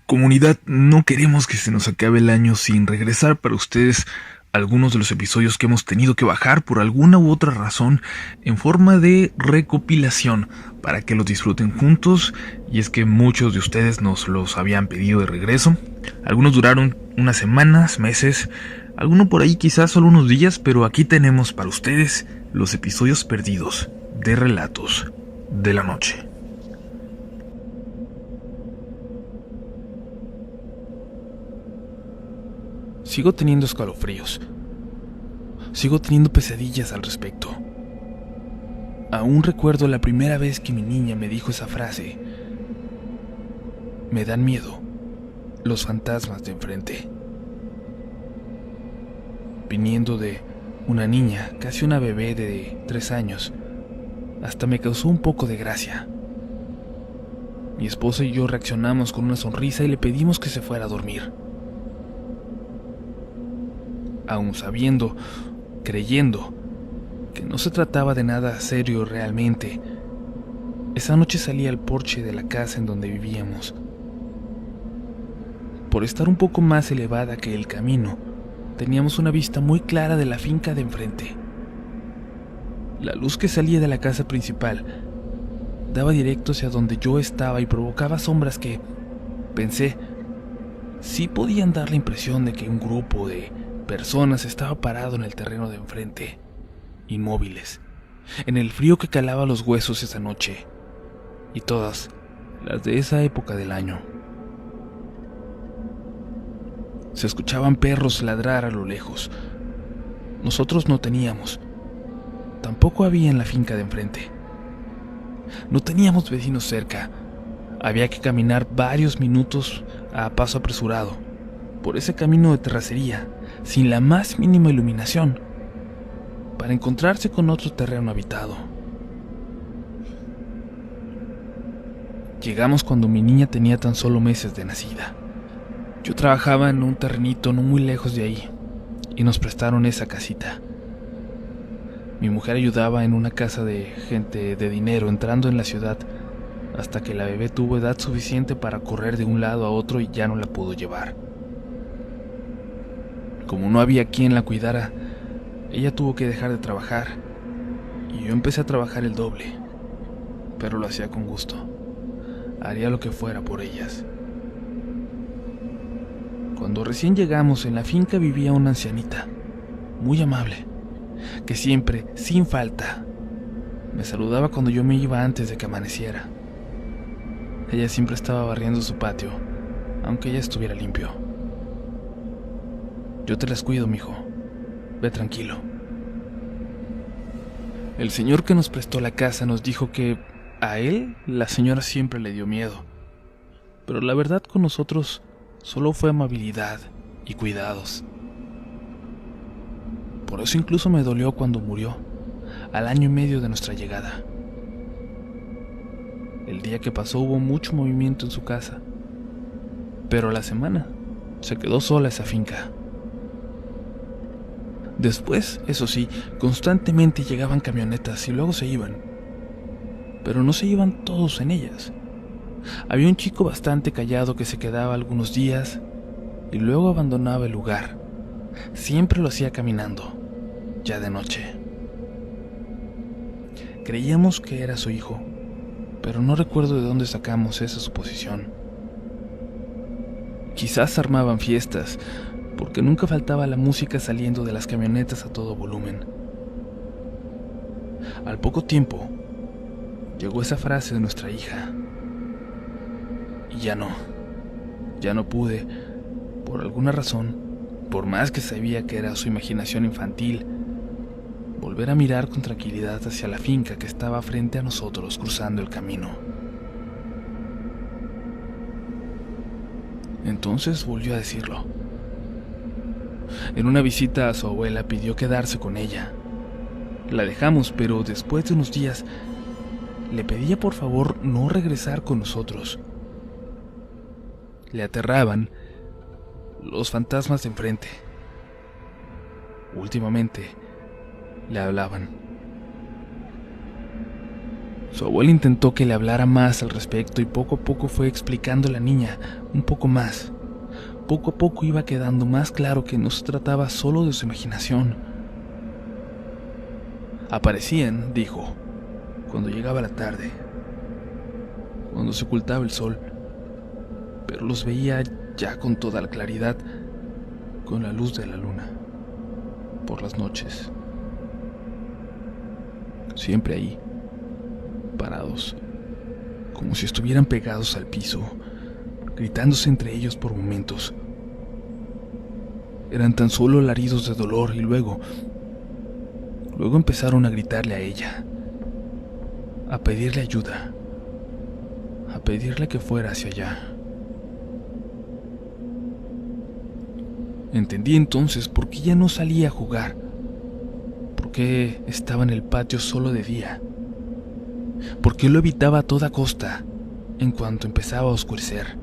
Comunidad, no queremos que se nos acabe el año sin regresar para ustedes algunos de los episodios que hemos tenido que bajar por alguna u otra razón en forma de recopilación para que los disfruten juntos. Y es que muchos de ustedes nos los habían pedido de regreso. Algunos duraron unas semanas, meses, alguno por ahí quizás solo unos días, pero aquí tenemos para ustedes los episodios perdidos de Relatos de la Noche. Sigo teniendo escalofríos. Sigo teniendo pesadillas al respecto. Aún recuerdo la primera vez que mi niña me dijo esa frase. Me dan miedo los fantasmas de enfrente. Viniendo de una niña, casi una bebé de 3 años, hasta me causó un poco de gracia. Mi esposa y yo reaccionamos con una sonrisa y le pedimos que se fuera a dormir. Aún sabiendo, creyendo, que no se trataba de nada serio realmente, esa noche salí al porche de la casa en donde vivíamos. Por estar un poco más elevada que el camino, teníamos una vista muy clara de la finca de enfrente. La luz que salía de la casa principal daba directo hacia donde yo estaba y provocaba sombras que, pensé, sí podían dar la impresión de que un grupo de personas estaba parado en el terreno de enfrente, inmóviles, en el frío que calaba los huesos esa noche, y todas las de esa época del año. Se escuchaban perros ladrar a lo lejos. Nosotros no teníamos. Tampoco había en la finca de enfrente. No teníamos vecinos cerca. Había que caminar varios minutos a paso apresurado, por ese camino de terracería, sin la más mínima iluminación, para encontrarse con otro terreno habitado. Llegamos cuando mi niña tenía tan solo meses de nacida. Yo trabajaba en un terrenito no muy lejos de ahí, y nos prestaron esa casita. Mi mujer ayudaba en una casa de gente de dinero entrando en la ciudad, hasta que la bebé tuvo edad suficiente para correr de un lado a otro y ya no la pudo llevar. Como no había quien la cuidara, ella tuvo que dejar de trabajar, y yo empecé a trabajar el doble, pero lo hacía con gusto. Haría lo que fuera por ellas. Cuando recién llegamos, en la finca vivía una ancianita, muy amable, que siempre, sin falta, me saludaba cuando yo me iba antes de que amaneciera. Ella siempre estaba barriendo su patio, aunque ya estuviera limpio. Yo te las cuido, mijo. Ve tranquilo. El señor que nos prestó la casa nos dijo que a él la señora siempre le dio miedo, pero la verdad con nosotros solo fue amabilidad y cuidados. Por eso incluso me dolió cuando murió, al año y medio de nuestra llegada. El día que pasó hubo mucho movimiento en su casa, pero a la semana se quedó sola esa finca. Después, eso sí, constantemente llegaban camionetas y luego se iban, pero no se iban todos en ellas. Había un chico bastante callado que se quedaba algunos días y luego abandonaba el lugar. Siempre lo hacía caminando, ya de noche. Creíamos que era su hijo, pero no recuerdo de dónde sacamos esa suposición. Quizás armaban fiestas, porque nunca faltaba la música saliendo de las camionetas a todo volumen. Al poco tiempo, llegó esa frase de nuestra hija. Y ya no pude, por alguna razón, por más que sabía que era su imaginación infantil, volver a mirar con tranquilidad hacia la finca que estaba frente a nosotros cruzando el camino. Entonces volvió a decirlo. En una visita a su abuela pidió quedarse con ella. La dejamos, pero después de unos días le pedía por favor no regresar con nosotros. Le aterraban los fantasmas de enfrente. Últimamente le hablaban. Su abuela intentó que le hablara más al respecto y poco a poco fue explicando a la niña un poco más. Poco a poco iba quedando más claro que no se trataba solo de su imaginación. Aparecían, dijo, cuando llegaba la tarde, cuando se ocultaba el sol, pero los veía ya con toda la claridad, con la luz de la luna, por las noches. Siempre ahí, parados, como si estuvieran pegados al piso, gritándose entre ellos por momentos. Eran tan solo alaridos de dolor y luego empezaron a gritarle a ella, a pedirle ayuda, a pedirle que fuera hacia allá. Entendí entonces por qué ya no salía a jugar, por qué estaba en el patio solo de día, por qué lo evitaba a toda costa en cuanto empezaba a oscurecer.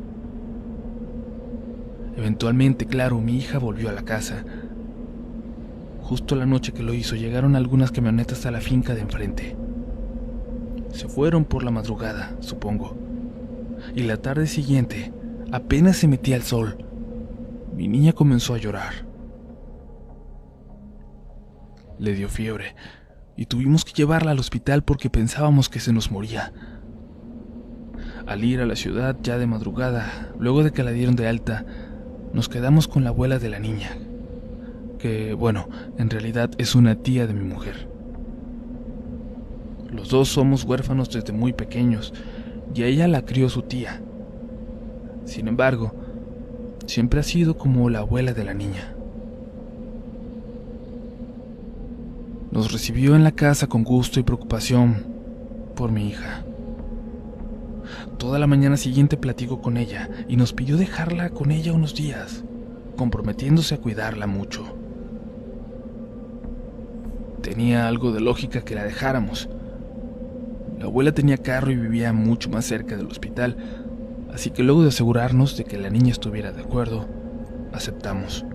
Eventualmente, claro, mi hija volvió a la casa. Justo la noche que lo hizo, llegaron algunas camionetas a la finca de enfrente. Se fueron por la madrugada, supongo. Y la tarde siguiente, apenas se metía el sol, mi niña comenzó a llorar. Le dio fiebre y tuvimos que llevarla al hospital porque pensábamos que se nos moría. Al ir a la ciudad ya de madrugada, luego de que la dieron de alta, nos quedamos con la abuela de la niña, que, bueno, en realidad es una tía de mi mujer. Los dos somos huérfanos desde muy pequeños y a ella la crió su tía. Sin embargo, siempre ha sido como la abuela de la niña. Nos recibió en la casa con gusto y preocupación por mi hija. Toda la mañana siguiente platicó con ella y nos pidió dejarla con ella unos días, comprometiéndose a cuidarla mucho. Tenía algo de lógica que la dejáramos. La abuela tenía carro y vivía mucho más cerca del hospital, así que luego de asegurarnos de que la niña estuviera de acuerdo, aceptamos.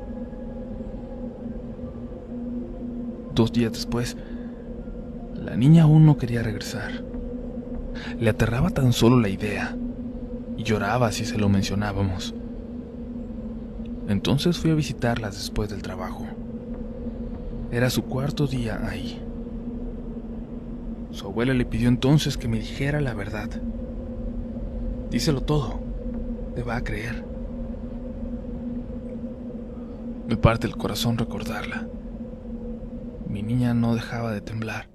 2 días después, la niña aún no quería regresar. Le aterraba tan solo la idea y lloraba si se lo mencionábamos. Entonces fui a visitarlas después del trabajo. Era su 4.º día ahí. Su abuela le pidió entonces que me dijera la verdad. Díselo todo, te va a creer. Me parte el corazón recordarla. Mi niña no dejaba de temblar.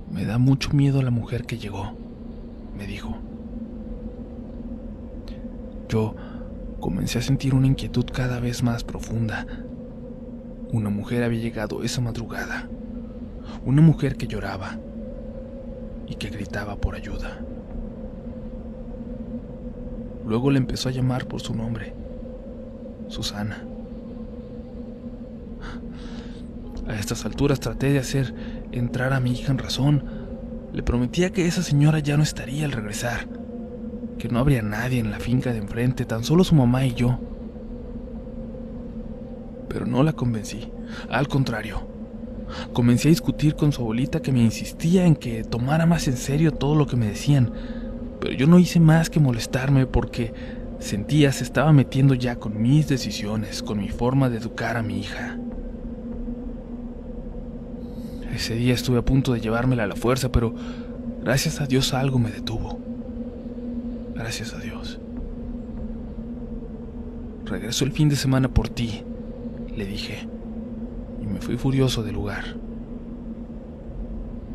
Me da mucho miedo la mujer que llegó, me dijo. Yo comencé a sentir una inquietud cada vez más profunda. Una mujer había llegado esa madrugada. Una mujer que lloraba y que gritaba por ayuda. Luego le empezó a llamar por su nombre, Susana. A estas alturas traté de hacer entrar a mi hija en razón. Le prometía que esa señora ya no estaría al regresar, que no habría nadie en la finca de enfrente, tan solo su mamá y yo. Pero no la convencí, al contrario. Comencé a discutir con su abuelita, que me insistía en que tomara más en serio todo lo que me decían, pero yo no hice más que molestarme porque sentía se estaba metiendo ya con mis decisiones, con mi forma de educar a mi hija. Ese día estuve a punto de llevármela a la fuerza, pero gracias a Dios algo me detuvo. Gracias a Dios. Regreso el fin de semana por ti, le dije, y me fui furioso del lugar.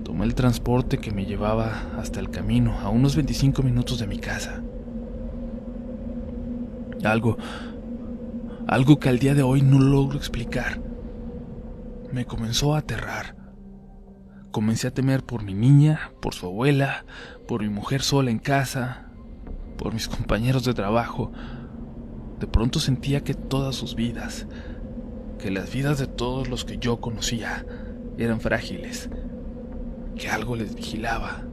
Tomé el transporte que me llevaba hasta el camino, a unos 25 minutos de mi casa. Algo que al día de hoy no logro explicar. Me comenzó a aterrar. Comencé a temer por mi niña, por su abuela, por mi mujer sola en casa, por mis compañeros de trabajo. De pronto sentía que todas sus vidas, que las vidas de todos los que yo conocía, eran frágiles, que algo les vigilaba,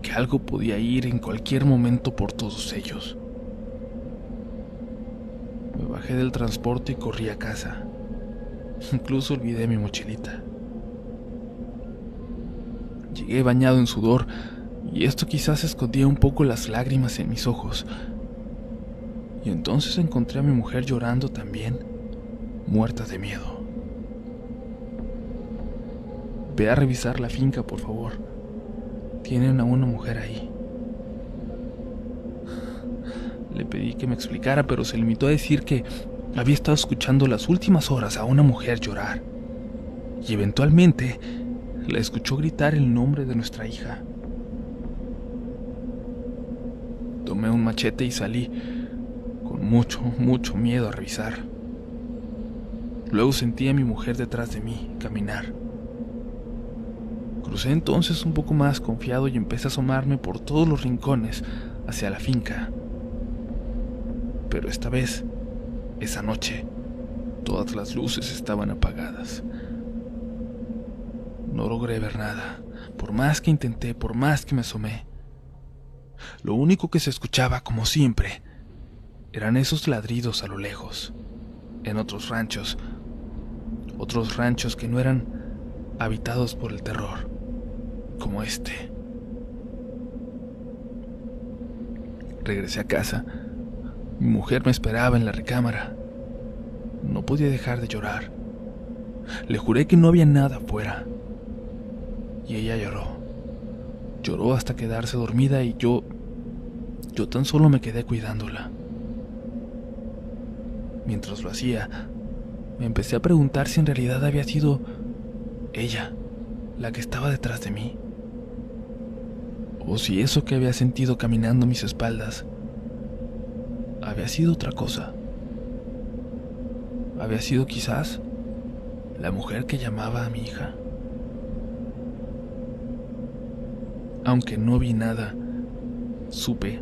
que algo podía ir en cualquier momento por todos ellos. Me bajé del transporte y corrí a casa. Incluso olvidé mi mochilita. Llegué bañado en sudor, y esto quizás escondía un poco las lágrimas en mis ojos. Y entonces encontré a mi mujer llorando también, muerta de miedo. Ve a revisar la finca, por favor. Tienen a una mujer ahí. Le pedí que me explicara, pero se limitó a decir que había estado escuchando las últimas horas a una mujer llorar. Y eventualmente la escuchó gritar el nombre de nuestra hija. Tomé un machete y salí con mucho miedo a revisar. Luego sentí a mi mujer detrás de mí caminar. Crucé entonces un poco más confiado y empecé a asomarme por todos los rincones hacia la finca. Pero esta vez, esa noche, todas las luces estaban apagadas. No logré ver nada, por más que intenté, por más que me asomé. Lo único que se escuchaba, como siempre, eran esos ladridos a lo lejos, en otros ranchos que no eran habitados por el terror, como este. Regresé a casa. Mi mujer me esperaba en la recámara. No podía dejar de llorar. Le juré que no había nada afuera. Y ella lloró. Lloró hasta quedarse dormida y yo tan solo me quedé cuidándola. Mientras lo hacía, me empecé a preguntar si en realidad había sido ella la que estaba detrás de mí, o si eso que había sentido caminando a mis espaldas había sido otra cosa. Había sido quizás la mujer que llamaba a mi hija. Aunque no vi nada, supe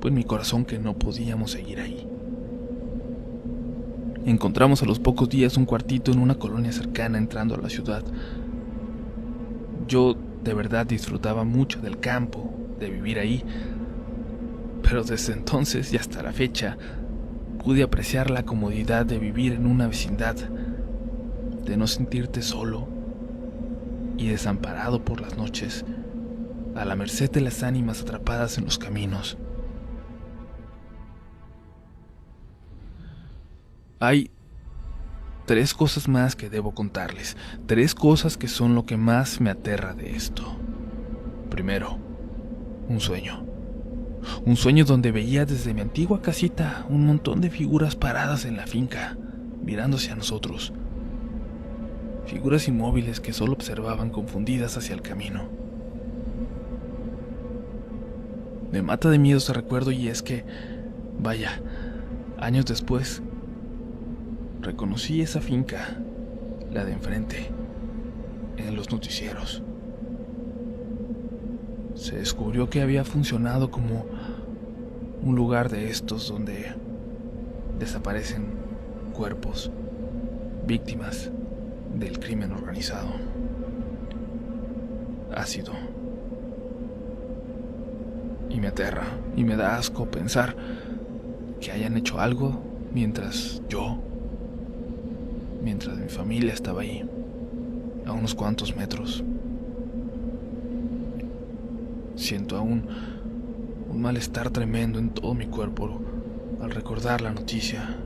en mi corazón que no podíamos seguir ahí. Encontramos a los pocos días un cuartito en una colonia cercana entrando a la ciudad. Yo de verdad disfrutaba mucho del campo, de vivir ahí, pero desde entonces y hasta la fecha pude apreciar la comodidad de vivir en una vecindad, de no sentirte solo y desamparado por las noches, a la merced de las ánimas atrapadas en los caminos. Hay 3 cosas más que debo contarles, 3 cosas que son lo que más me aterra de esto. Primero, un sueño. Un sueño donde veía desde mi antigua casita un montón de figuras paradas en la finca, mirando hacia nosotros. Figuras inmóviles que solo observaban confundidas hacia el camino. Me mata de miedo ese recuerdo y es que, vaya, años después, reconocí esa finca, la de enfrente, en los noticieros. Se descubrió que había funcionado como un lugar de estos donde desaparecen cuerpos, víctimas del crimen organizado. Ácido. Y me aterra, y me da asco pensar que hayan hecho algo mientras mi familia estaba ahí, a unos cuantos metros. Siento aún un malestar tremendo en todo mi cuerpo al recordar la noticia,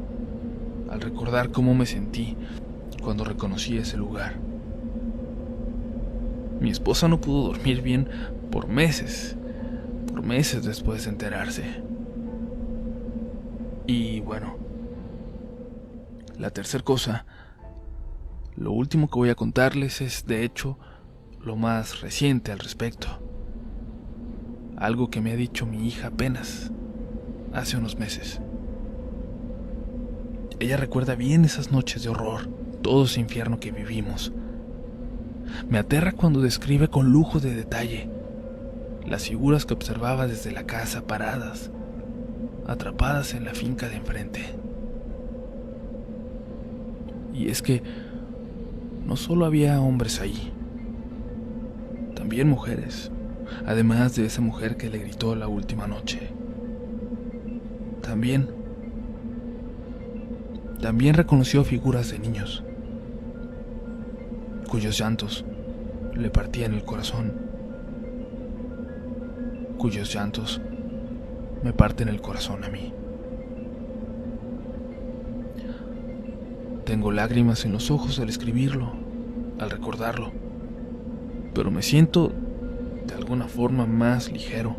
al recordar cómo me sentí cuando reconocí ese lugar. Mi esposa no pudo dormir bien por meses después de enterarse. Y bueno, la tercera cosa, lo último que voy a contarles es de hecho lo más reciente al respecto. Algo que me ha dicho mi hija apenas hace unos meses. Ella recuerda bien esas noches de horror, todo ese infierno que vivimos. Me aterra cuando describe con lujo de detalle las figuras que observaba desde la casa paradas, atrapadas en la finca de enfrente. Y es que no solo había hombres ahí, también mujeres, además de esa mujer que le gritó la última noche. También reconoció figuras de niños, cuyos llantos le partían el corazón, cuyos llantos me parten el corazón a mí. Tengo lágrimas en los ojos al escribirlo, al recordarlo, pero me siento de alguna forma más ligero.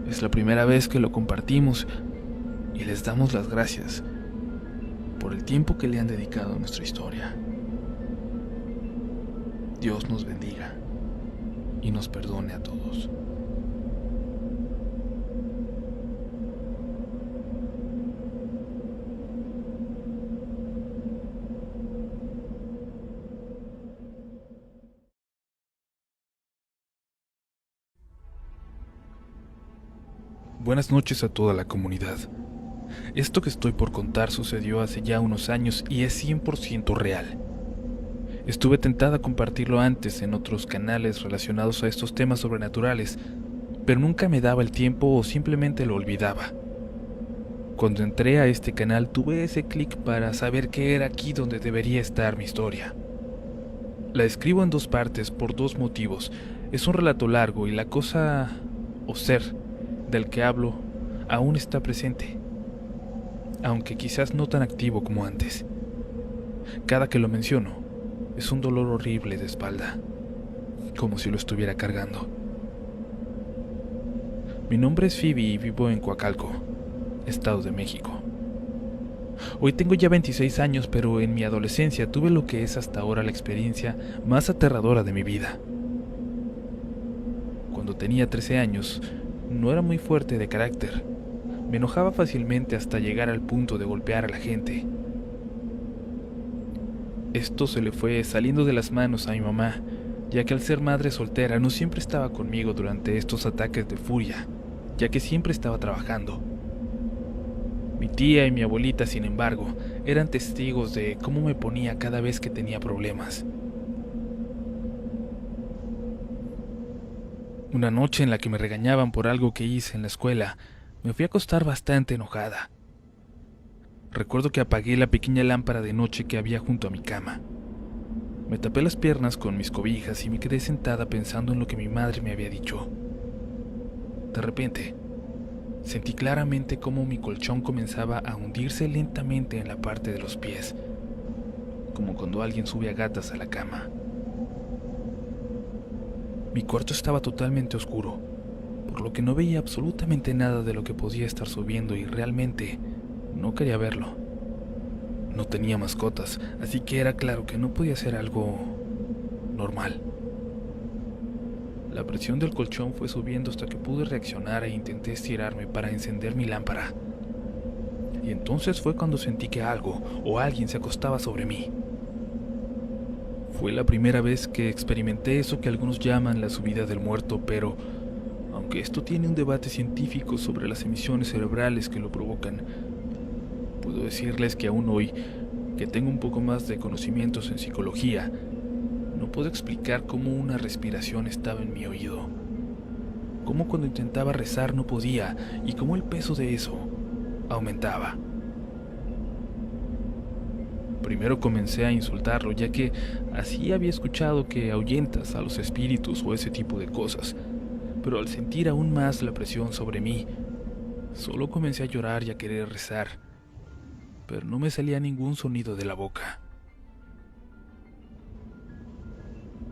Es la primera vez que lo compartimos y les damos las gracias por el tiempo que le han dedicado a nuestra historia. Dios nos bendiga y nos perdone a todos. Buenas noches a toda la comunidad. Esto que estoy por contar sucedió hace ya unos años y es 100% real. Estuve tentada a compartirlo antes en otros canales relacionados a estos temas sobrenaturales, pero nunca me daba el tiempo o simplemente lo olvidaba. Cuando entré a este canal tuve ese clic para saber que era aquí donde debería estar mi historia. La escribo en 2 partes por 2 motivos. Es un relato largo y la cosa o ser del que hablo aún está presente, aunque quizás no tan activo como antes. Cada que lo menciono, es un dolor horrible de espalda, como si lo estuviera cargando. Mi nombre es Phoebe y vivo en Coacalco, Estado de México. Hoy tengo ya 26 años, pero en mi adolescencia tuve lo que es hasta ahora la experiencia más aterradora de mi vida. Cuando tenía 13 años, no era muy fuerte de carácter. Me enojaba fácilmente hasta llegar al punto de golpear a la gente. Esto se le fue saliendo de las manos a mi mamá, ya que al ser madre soltera no siempre estaba conmigo durante estos ataques de furia, ya que siempre estaba trabajando. Mi tía y mi abuelita, sin embargo, eran testigos de cómo me ponía cada vez que tenía problemas. Una noche en la que me regañaban por algo que hice en la escuela, me fui a acostar bastante enojada. Recuerdo que apagué la pequeña lámpara de noche que había junto a mi cama. Me tapé las piernas con mis cobijas y me quedé sentada pensando en lo que mi madre me había dicho. De repente, sentí claramente cómo mi colchón comenzaba a hundirse lentamente en la parte de los pies, como cuando alguien sube a gatas a la cama. Mi cuarto estaba totalmente oscuro, por lo que no veía absolutamente nada de lo que podía estar subiendo y realmente no quería verlo. No tenía mascotas, así que era claro que no podía ser algo normal. La presión del colchón fue subiendo hasta que pude reaccionar e intenté estirarme para encender mi lámpara. Y entonces fue cuando sentí que algo o alguien se acostaba sobre mí. Fue la primera vez que experimenté eso que algunos llaman la subida del muerto, pero aunque esto tiene un debate científico sobre las emisiones cerebrales que lo provocan, puedo decirles que aún hoy, que tengo un poco más de conocimientos en psicología, no puedo explicar cómo una respiración estaba en mi oído, cómo cuando intentaba rezar no podía y cómo el peso de eso aumentaba. Primero comencé a insultarlo, ya que así había escuchado que ahuyentas a los espíritus o ese tipo de cosas, pero al sentir aún más la presión sobre mí, solo comencé a llorar y a querer rezar, pero no me salía ningún sonido de la boca.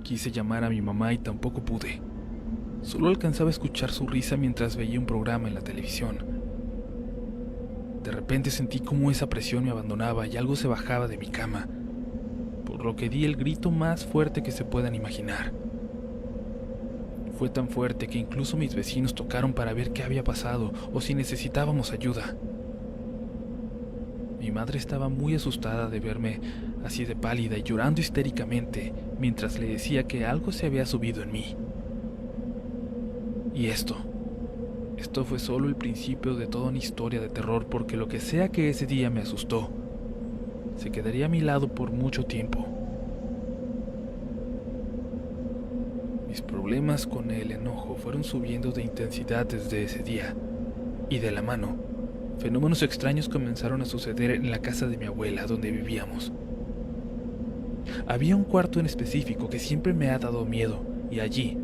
Quise llamar a mi mamá y tampoco pude. Solo alcanzaba a escuchar su risa mientras veía un programa en la televisión. De repente sentí cómo esa presión me abandonaba y algo se bajaba de mi cama, por lo que di el grito más fuerte que se puedan imaginar. Fue tan fuerte que incluso mis vecinos tocaron para ver qué había pasado o si necesitábamos ayuda. Mi madre estaba muy asustada de verme así de pálida y llorando histéricamente mientras le decía que algo se había subido en mí. Y esto fue solo el principio de toda una historia de terror, porque lo que sea que ese día me asustó, se quedaría a mi lado por mucho tiempo. Mis problemas con el enojo fueron subiendo de intensidad desde ese día, y de la mano, fenómenos extraños comenzaron a suceder en la casa de mi abuela donde vivíamos. Había un cuarto en específico que siempre me ha dado miedo, y allí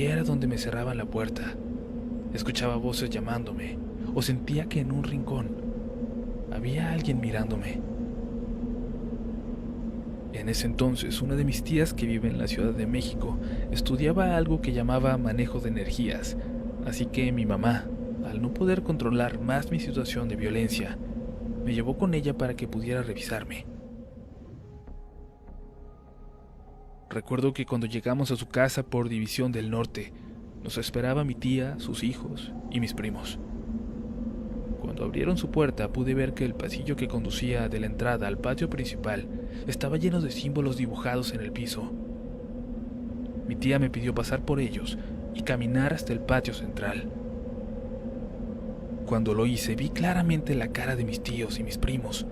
era donde me cerraban la puerta. Escuchaba voces llamándome, o sentía que en un rincón había alguien mirándome. En ese entonces, una de mis tías que vive en la Ciudad de México estudiaba algo que llamaba manejo de energías, así que mi mamá, al no poder controlar más mi situación de violencia, me llevó con ella para que pudiera revisarme. Recuerdo que cuando llegamos a su casa por División del Norte, nos esperaba mi tía, sus hijos y mis primos. Cuando abrieron su puerta pude ver que el pasillo que conducía de la entrada al patio principal estaba lleno de símbolos dibujados en el piso. Mi tía me pidió pasar por ellos y caminar hasta el patio central. Cuando lo hice vi claramente la cara de mis tíos y mis primos,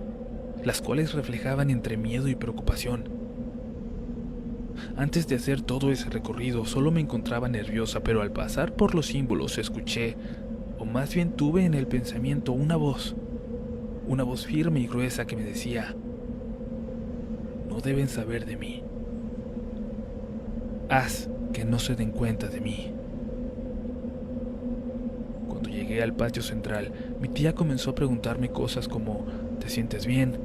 las cuales reflejaban entre miedo y preocupación. Antes de hacer todo ese recorrido solo me encontraba nerviosa, pero al pasar por los símbolos escuché, o más bien tuve en el pensamiento una voz firme y gruesa que me decía: no deben saber de mí. Haz que no se den cuenta de mí. Cuando llegué al patio central, mi tía comenzó a preguntarme cosas como: ¿te sientes bien?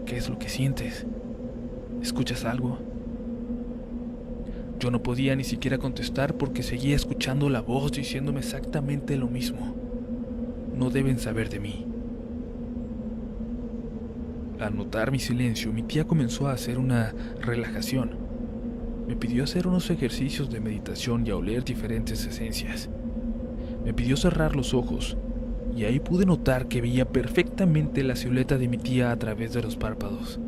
¿Qué es lo que sientes? ¿Escuchas algo? Yo no podía ni siquiera contestar porque seguía escuchando la voz diciéndome exactamente lo mismo. No deben saber de mí. Al notar mi silencio, mi tía comenzó a hacer una relajación. Me pidió hacer unos ejercicios de meditación y a oler diferentes esencias. Me pidió cerrar los ojos, y ahí pude notar que veía perfectamente la silueta de mi tía a través de los párpados.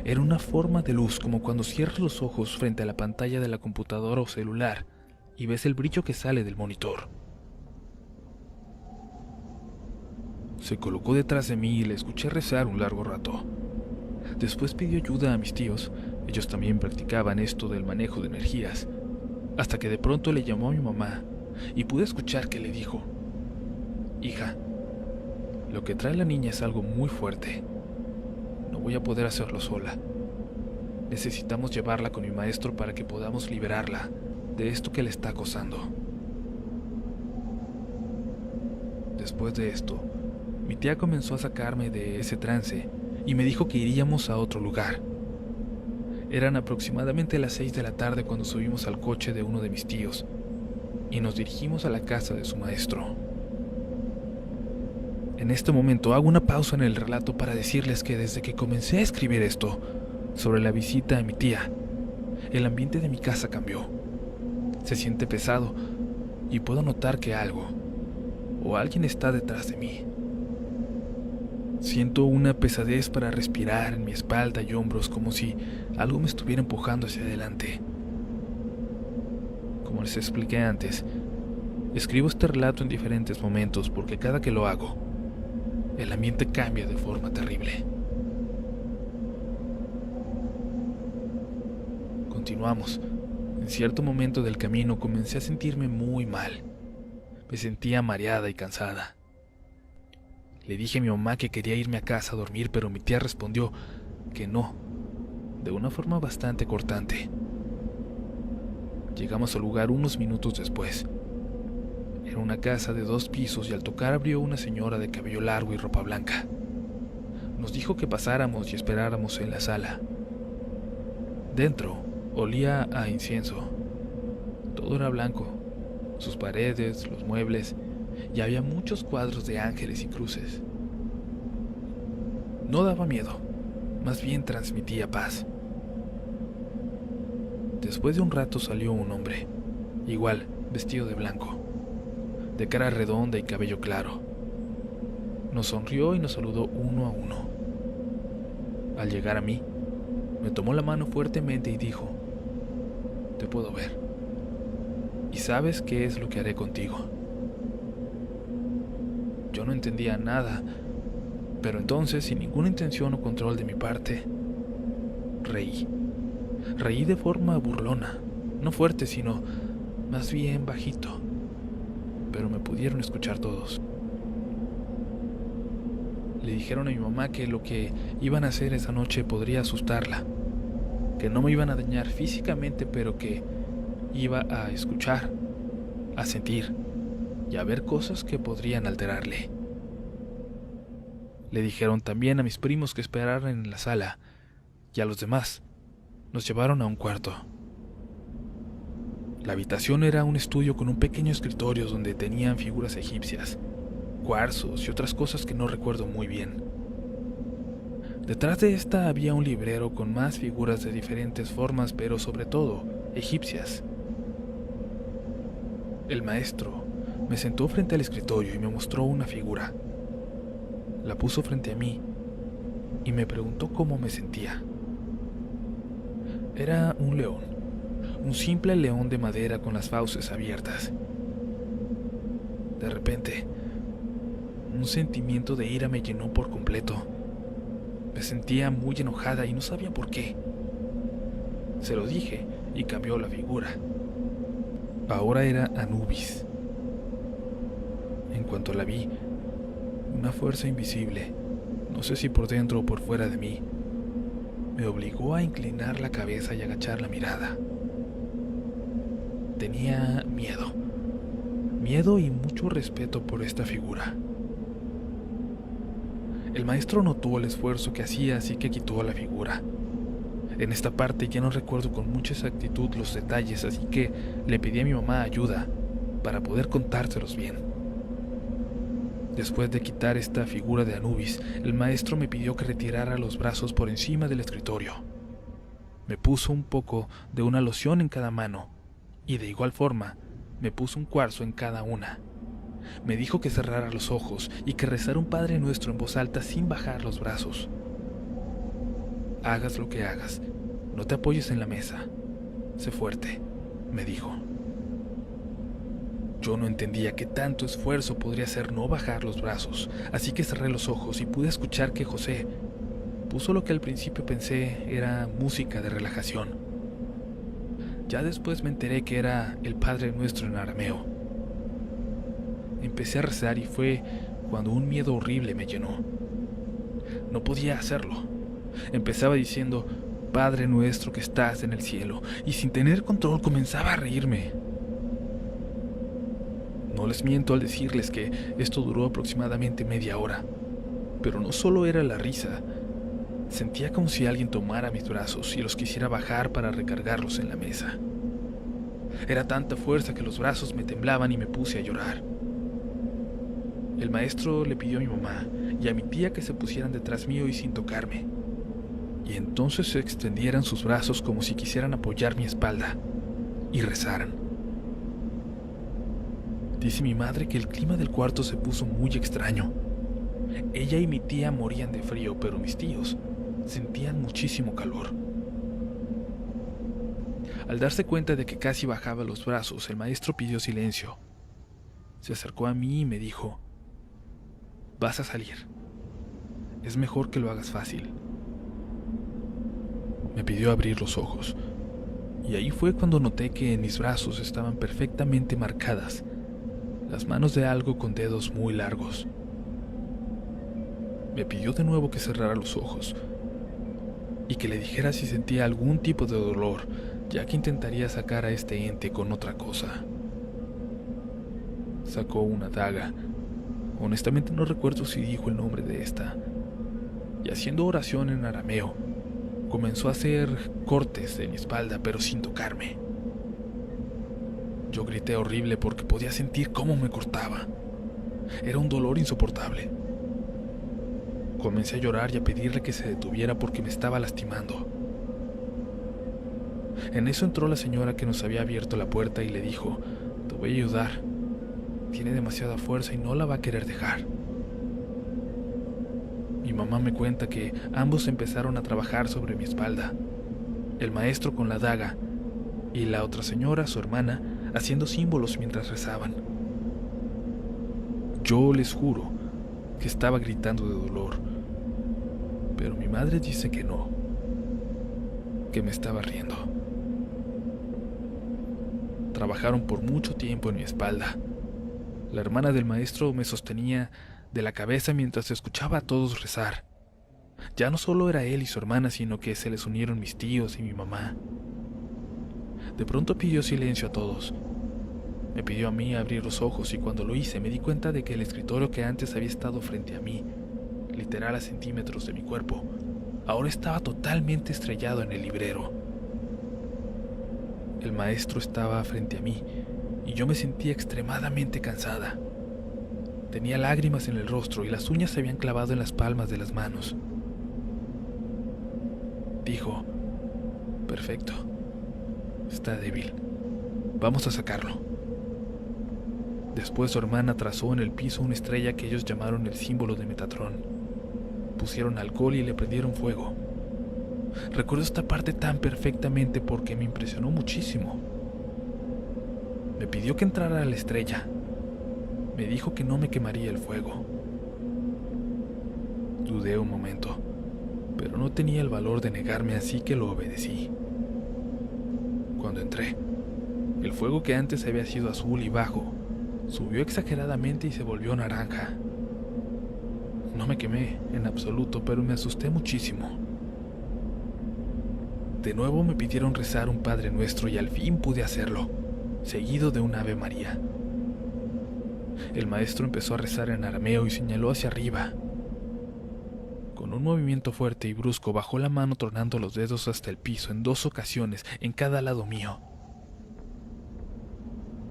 Era una forma de luz como cuando cierras los ojos frente a la pantalla de la computadora o celular y ves el brillo que sale del monitor. Se colocó detrás de mí y la escuché rezar un largo rato. Después pidió ayuda a mis tíos, ellos también practicaban esto del manejo de energías, hasta que de pronto le llamó a mi mamá y pude escuchar que le dijo: hija, lo que trae la niña es algo muy fuerte. No voy a poder hacerlo sola. Necesitamos llevarla con mi maestro para que podamos liberarla de esto que le está acosando. Después de esto, mi tía comenzó a sacarme de ese trance y me dijo que iríamos a otro lugar. Eran aproximadamente las 6 de la tarde cuando subimos al coche de uno de mis tíos y nos dirigimos a la casa de su maestro. En este momento hago una pausa en el relato para decirles que desde que comencé a escribir esto sobre la visita a mi tía, el ambiente de mi casa cambió. Se siente pesado y puedo notar que algo o alguien está detrás de mí. Siento una pesadez para respirar en mi espalda y hombros, como si algo me estuviera empujando hacia adelante. Como les expliqué antes, escribo este relato en diferentes momentos porque cada que lo hago, el ambiente cambia de forma terrible. Continuamos. En cierto momento del camino comencé a sentirme muy mal. Me sentía mareada y cansada. Le dije a mi mamá que quería irme a casa a dormir, pero mi tía respondió que no, de una forma bastante cortante. Llegamos al lugar unos minutos después. Era una casa de 2 pisos y al tocar abrió una señora de cabello largo y ropa blanca. Nos dijo que pasáramos y esperáramos en la sala. Dentro olía a incienso. Todo era blanco, sus paredes, los muebles, y había muchos cuadros de ángeles y cruces. No daba miedo, más bien transmitía paz. Después de un rato salió un hombre, igual, vestido de blanco, de cara redonda y cabello claro. Nos sonrió y nos saludó uno a uno. Al llegar a mí, me tomó la mano fuertemente y dijo: te puedo ver, y sabes qué es lo que haré contigo. Yo no entendía nada, pero entonces, sin ninguna intención o control de mi parte, reí. Reí de forma burlona, no fuerte, sino más bien bajito, pero me pudieron escuchar todos. Le dijeron a mi mamá que lo que iban a hacer esa noche podría asustarla, que no me iban a dañar físicamente, pero que iba a escuchar, a sentir y a ver cosas que podrían alterarle. Le dijeron también a mis primos que esperaran en la sala, y a los demás nos llevaron a un cuarto. La habitación era un estudio con un pequeño escritorio donde tenían figuras egipcias, cuarzos y otras cosas que no recuerdo muy bien. Detrás de esta había un librero con más figuras de diferentes formas, pero sobre todo egipcias. El maestro me sentó frente al escritorio y me mostró una figura. La puso frente a mí y me preguntó cómo me sentía. Era un león, un simple león de madera con las fauces abiertas. De repente, un sentimiento de ira me llenó por completo. Me sentía muy enojada y no sabía por qué. Se lo dije y cambió la figura. Ahora era Anubis. En cuanto la vi, una fuerza invisible, no sé si por dentro o por fuera de mí, me obligó a inclinar la cabeza y agachar la mirada. Tenía miedo y mucho respeto por esta figura. El maestro notó el esfuerzo que hacía, así que quitó la figura. En esta parte ya no recuerdo con mucha exactitud los detalles, así que le pedí a mi mamá ayuda para poder contárselos bien. Después de quitar esta figura de Anubis, el maestro me pidió que retirara los brazos por encima del escritorio. Me puso un poco de una loción en cada mano y de igual forma me puso un cuarzo en cada una. Me dijo que cerrara los ojos y que rezara un Padre Nuestro en voz alta sin bajar los brazos. Hagas lo que hagas, no te apoyes en la mesa. Sé fuerte, me dijo. Yo no entendía qué tanto esfuerzo podría hacer no bajar los brazos, así que cerré los ojos y pude escuchar que José puso lo que al principio pensé era música de relajación. Ya después me enteré que era el Padre Nuestro en arameo. Empecé a rezar y fue cuando un miedo horrible me llenó. No podía hacerlo. Empezaba diciendo, Padre Nuestro que estás en el cielo, y sin tener control comenzaba a reírme. No les miento al decirles que esto duró aproximadamente media hora, pero no solo era la risa, sentía como si alguien tomara mis brazos y los quisiera bajar para recargarlos en la mesa. Era tanta fuerza que los brazos me temblaban y me puse a llorar. El maestro le pidió a mi mamá y a mi tía que se pusieran detrás mío y sin tocarme, y entonces se extendieran sus brazos como si quisieran apoyar mi espalda y rezaran. Dice mi madre que el clima del cuarto se puso muy extraño. Ella y mi tía morían de frío, pero mis tíos sentían muchísimo calor. Al darse cuenta de que casi bajaba los brazos, el maestro pidió silencio. Se acercó a mí y me dijo, vas a salir. Es mejor que lo hagas fácil. Me pidió abrir los ojos, y ahí fue cuando noté que en mis brazos estaban perfectamente marcadas las manos de algo con dedos muy largos. Me pidió de nuevo que cerrara los ojos y que le dijera si sentía algún tipo de dolor, ya que intentaría sacar a este ente con otra cosa. Sacó una daga. Honestamente no recuerdo si dijo el nombre de esta. Y haciendo oración en arameo, comenzó a hacer cortes de mi espalda, pero sin tocarme. Yo grité horrible porque podía sentir cómo me cortaba. Era un dolor insoportable. Comencé a llorar y a pedirle que se detuviera porque me estaba lastimando. En eso entró la señora que nos había abierto la puerta y le dijo, te voy a ayudar. Tiene demasiada fuerza y no la va a querer dejar. Mi mamá me cuenta que ambos empezaron a trabajar sobre mi espalda. El maestro con la daga y la otra señora, su hermana, haciendo símbolos mientras rezaban. Yo les juro que estaba gritando de dolor, pero mi madre dice que no, que me estaba riendo. Trabajaron por mucho tiempo en mi espalda. La hermana del maestro me sostenía de la cabeza mientras escuchaba a todos rezar. Ya no solo era él y su hermana, sino que se les unieron mis tíos y mi mamá. De pronto pidió silencio a todos. Me pidió a mí abrir los ojos y cuando lo hice me di cuenta de que el escritorio que antes había estado frente a mí, literal a centímetros de mi cuerpo, ahora estaba totalmente estrellado en el librero. El maestro estaba frente a mí y yo me sentía extremadamente cansada. Tenía lágrimas en el rostro y las uñas se habían clavado en las palmas de las manos. Dijo: perfecto, está débil, vamos a sacarlo. Después su hermana trazó en el piso una estrella que ellos llamaron el símbolo de Metatron. Pusieron alcohol y le prendieron fuego. Recuerdo esta parte tan perfectamente porque me impresionó muchísimo. Me pidió que entrara a la estrella. Me dijo que no me quemaría el fuego. Dudé un momento, pero no tenía el valor de negarme, así que lo obedecí. Cuando entré, el fuego que antes había sido azul y bajo, subió exageradamente y se volvió naranja. No me quemé en absoluto, pero me asusté muchísimo. De nuevo me pidieron rezar un Padre Nuestro y al fin pude hacerlo, seguido de un Ave María. El maestro empezó a rezar en arameo y señaló hacia arriba. Con un movimiento fuerte y brusco bajó la mano tronando los dedos hasta el piso en 2 ocasiones en cada lado mío.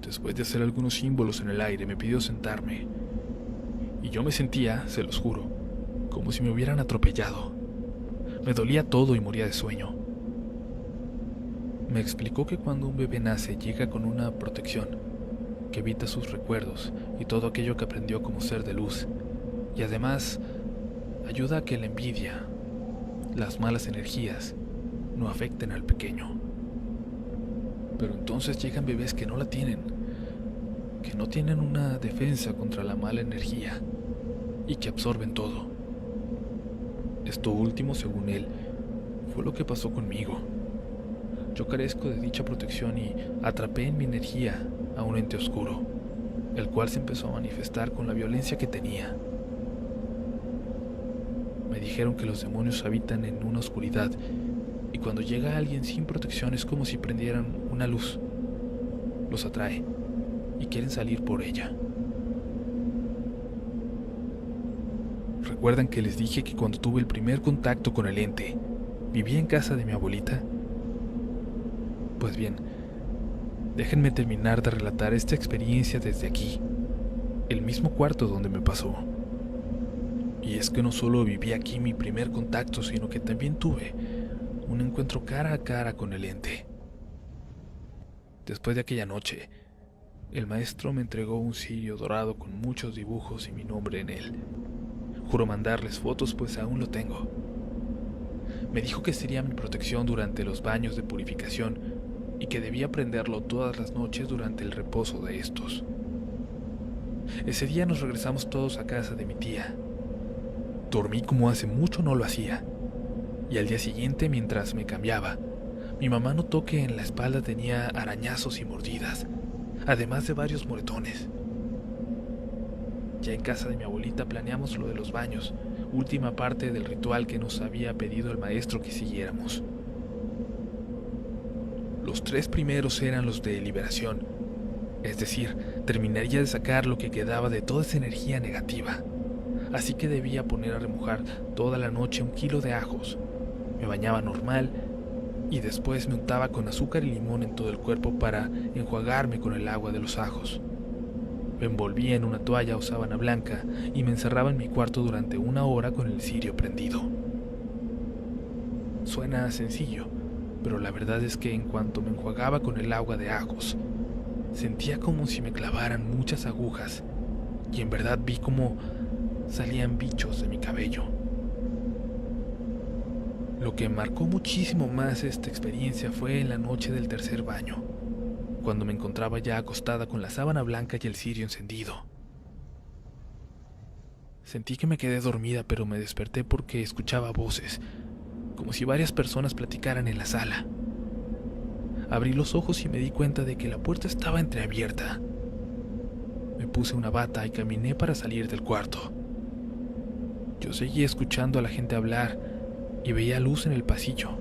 Después de hacer algunos símbolos en el aire me pidió sentarme. Y yo me sentía, se los juro, como si me hubieran atropellado. Me dolía todo y moría de sueño. Me explicó que cuando un bebé nace llega con una protección que evita sus recuerdos y todo aquello que aprendió como ser de luz, y además ayuda a que la envidia, las malas energías, no afecten al pequeño. Pero entonces llegan bebés que no la tienen, que no tienen una defensa contra la mala energía y que absorben todo. Esto último, según él, fue lo que pasó conmigo. Yo carezco de dicha protección y atrapé en mi energía a un ente oscuro, el cual se empezó a manifestar con la violencia que tenía. Me dijeron que los demonios habitan en una oscuridad y cuando llega alguien sin protección es como si prendieran una luz. Los atrae y quieren salir por ella. ¿Recuerdan que les dije que cuando tuve el primer contacto con el ente, vivía en casa de mi abuelita? Pues bien, déjenme terminar de relatar esta experiencia desde aquí, el mismo cuarto donde me pasó. Y es que no solo viví aquí mi primer contacto, sino que también tuve un encuentro cara a cara con el ente. Después de aquella noche, el maestro me entregó un cirio dorado con muchos dibujos y mi nombre en él. Juro mandarles fotos, pues aún lo tengo. Me dijo que sería mi protección durante los baños de purificación y que debía prenderlo todas las noches durante el reposo de estos. Ese día nos regresamos todos a casa de mi tía. Dormí como hace mucho no lo hacía, y al día siguiente, mientras me cambiaba, mi mamá notó que en la espalda tenía arañazos y mordidas, además de varios moretones. Ya en casa de mi abuelita planeamos lo de los baños, última parte del ritual que nos había pedido el maestro que siguiéramos. Los 3 primeros eran los de liberación, es decir, terminaría de sacar lo que quedaba de toda esa energía negativa. Así que debía poner a remojar toda la noche 1 kilo de ajos. Me bañaba normal y después me untaba con azúcar y limón en todo el cuerpo para enjuagarme con el agua de los ajos. Me envolvía en una toalla o sábana blanca y me encerraba en mi cuarto durante 1 hora con el cirio prendido. Suena sencillo, pero la verdad es que en cuanto me enjuagaba con el agua de ajos, sentía como si me clavaran muchas agujas y en verdad vi como salían bichos de mi cabello. Lo que marcó muchísimo más esta experiencia fue en la noche del tercer baño, cuando me encontraba ya acostada con la sábana blanca y el cirio encendido. Sentí que me quedé dormida, pero me desperté porque escuchaba voces, como si varias personas platicaran en la sala. Abrí los ojos y me di cuenta de que la puerta estaba entreabierta. Me puse una bata y caminé para salir del cuarto. Yo seguía escuchando a la gente hablar y veía luz en el pasillo.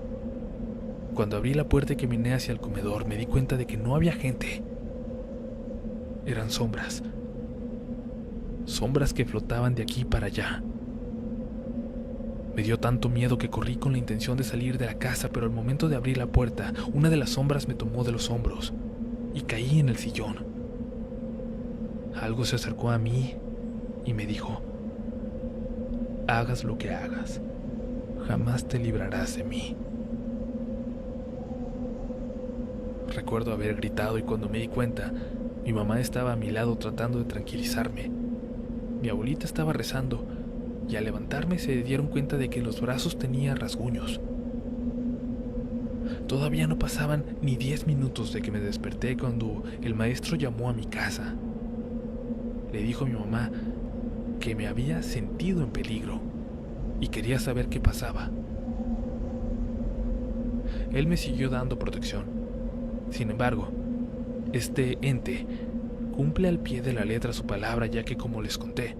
Cuando abrí la puerta y caminé hacia el comedor, me di cuenta de que no había gente. Eran sombras. Sombras que flotaban de aquí para allá. Me dio tanto miedo que corrí con la intención de salir de la casa, pero al momento de abrir la puerta, una de las sombras me tomó de los hombros y caí en el sillón. Algo se acercó a mí y me dijo: hagas lo que hagas, jamás te librarás de mí. Recuerdo haber gritado y cuando me di cuenta, mi mamá estaba a mi lado tratando de tranquilizarme. Mi abuelita estaba rezando y al levantarme se dieron cuenta de que en los brazos tenía rasguños. Todavía no pasaban ni 10 minutos de que me desperté cuando el maestro llamó a mi casa. Le dijo a mi mamá que me había sentido en peligro y quería saber qué pasaba. Él me siguió dando protección. Sin embargo, este ente cumple al pie de la letra su palabra, ya que, como les conté,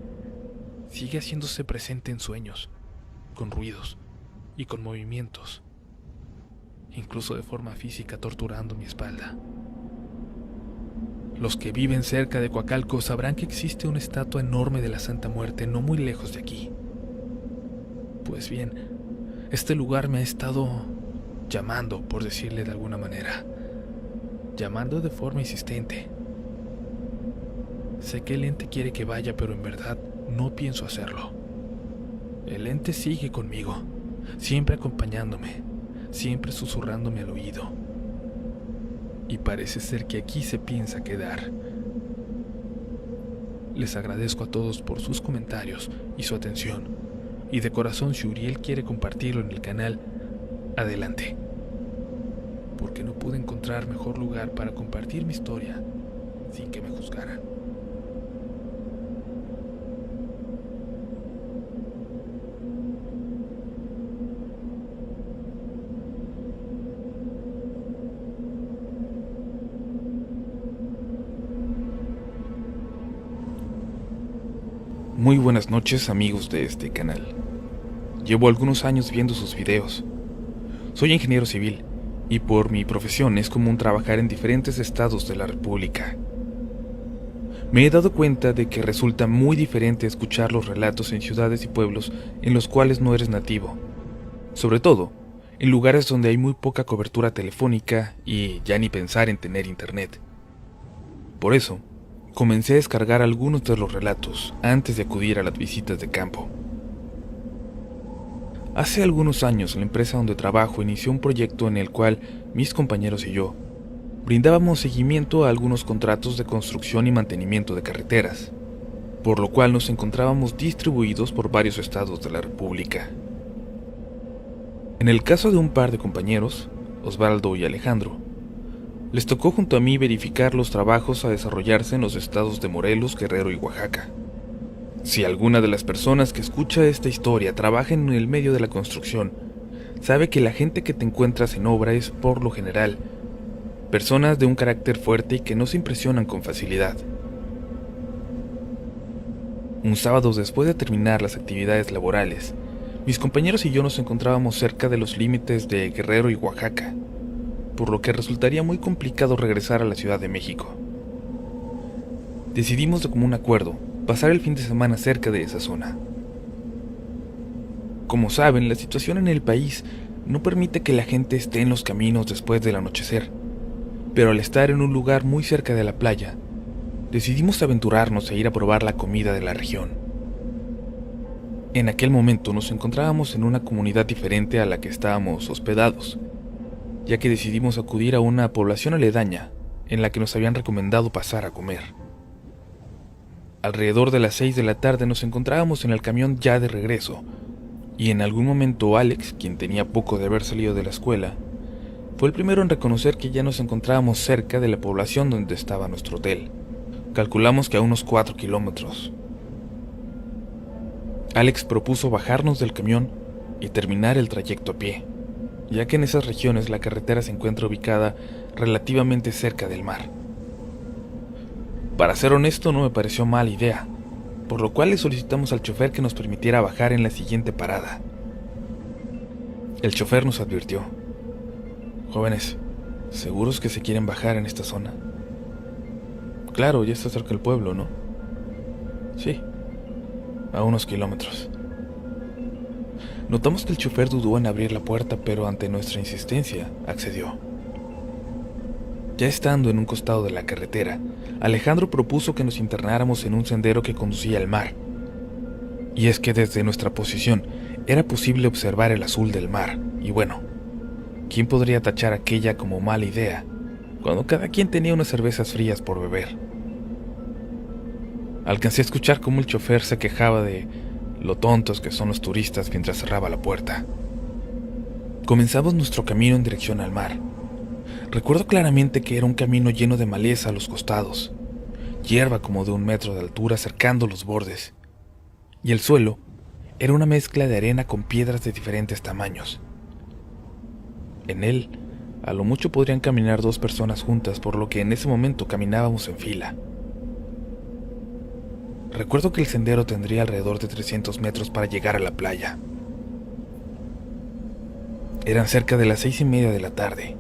sigue haciéndose presente en sueños, con ruidos y con movimientos, incluso de forma física, torturando mi espalda. Los que viven cerca de Coacalco sabrán que existe una estatua enorme de la Santa Muerte no muy lejos de aquí. Pues bien, este lugar me ha estado llamando, por decirle de alguna manera, llamando de forma insistente. Sé que el ente quiere que vaya, pero en verdad no pienso hacerlo. El ente sigue conmigo, siempre acompañándome, siempre susurrándome al oído. Y parece ser que aquí se piensa quedar. Les agradezco a todos por sus comentarios y su atención. Y de corazón, si Uriel quiere compartirlo en el canal, adelante. Porque no pude encontrar mejor lugar para compartir mi historia sin que me juzgaran. Muy buenas noches, amigos de este canal. Llevo algunos años viendo sus videos. Soy ingeniero civil y por mi profesión es común trabajar en diferentes estados de la República. Me he dado cuenta de que resulta muy diferente escuchar los relatos en ciudades y pueblos en los cuales no eres nativo, sobre todo en lugares donde hay muy poca cobertura telefónica y ya ni pensar en tener internet. Por eso, comencé a descargar algunos de los relatos antes de acudir a las visitas de campo. Hace algunos años, la empresa donde trabajo inició un proyecto en el cual mis compañeros y yo brindábamos seguimiento a algunos contratos de construcción y mantenimiento de carreteras, por lo cual nos encontrábamos distribuidos por varios estados de la República. En el caso de un par de compañeros, Osvaldo y Alejandro, les tocó junto a mí verificar los trabajos a desarrollarse en los estados de Morelos, Guerrero y Oaxaca. Si alguna de las personas que escucha esta historia trabaja en el medio de la construcción, sabe que la gente que te encuentras en obra es, por lo general, personas de un carácter fuerte y que no se impresionan con facilidad. Un sábado, después de terminar las actividades laborales, mis compañeros y yo nos encontrábamos cerca de los límites de Guerrero y Oaxaca, por lo que resultaría muy complicado regresar a la Ciudad de México. Decidimos de común acuerdo pasar el fin de semana cerca de esa zona. Como saben, la situación en el país no permite que la gente esté en los caminos después del anochecer, pero al estar en un lugar muy cerca de la playa, decidimos aventurarnos e ir a probar la comida de la región. En aquel momento nos encontrábamos en una comunidad diferente a la que estábamos hospedados, ya que decidimos acudir a una población aledaña en la que nos habían recomendado pasar a comer. Alrededor de las 6 de la tarde nos encontrábamos en el camión ya de regreso, y en algún momento Alex, quien tenía poco de haber salido de la escuela, fue el primero en reconocer que ya nos encontrábamos cerca de la población donde estaba nuestro hotel. Calculamos que a unos 4 kilómetros. Alex propuso bajarnos del camión y terminar el trayecto a pie, ya que en esas regiones la carretera se encuentra ubicada relativamente cerca del mar. Para ser honesto, no me pareció mala idea, por lo cual le solicitamos al chofer que nos permitiera bajar en la siguiente parada. El chofer nos advirtió: «Jóvenes, ¿seguros que se quieren bajar en esta zona?» «Claro, ya está cerca el pueblo, ¿no?» «Sí, a unos kilómetros». Notamos que el chofer dudó en abrir la puerta, pero ante nuestra insistencia, accedió. Ya estando en un costado de la carretera, Alejandro propuso que nos internáramos en un sendero que conducía al mar. Y es que desde nuestra posición era posible observar el azul del mar, y bueno, ¿quién podría tachar aquella como mala idea, cuando cada quien tenía unas cervezas frías por beber? Alcancé a escuchar cómo el chofer se quejaba de lo tontos que son los turistas mientras cerraba la puerta. Comenzamos nuestro camino en dirección al mar. Recuerdo claramente que era un camino lleno de maleza a los costados, hierba como de 1 metro de altura cercando los bordes, y el suelo era una mezcla de arena con piedras de diferentes tamaños. En él, a lo mucho podrían caminar 2 personas juntas, por lo que en ese momento caminábamos en fila. Recuerdo que el sendero tendría alrededor de 300 metros para llegar a la playa. Eran cerca de las 6:30 de la tarde,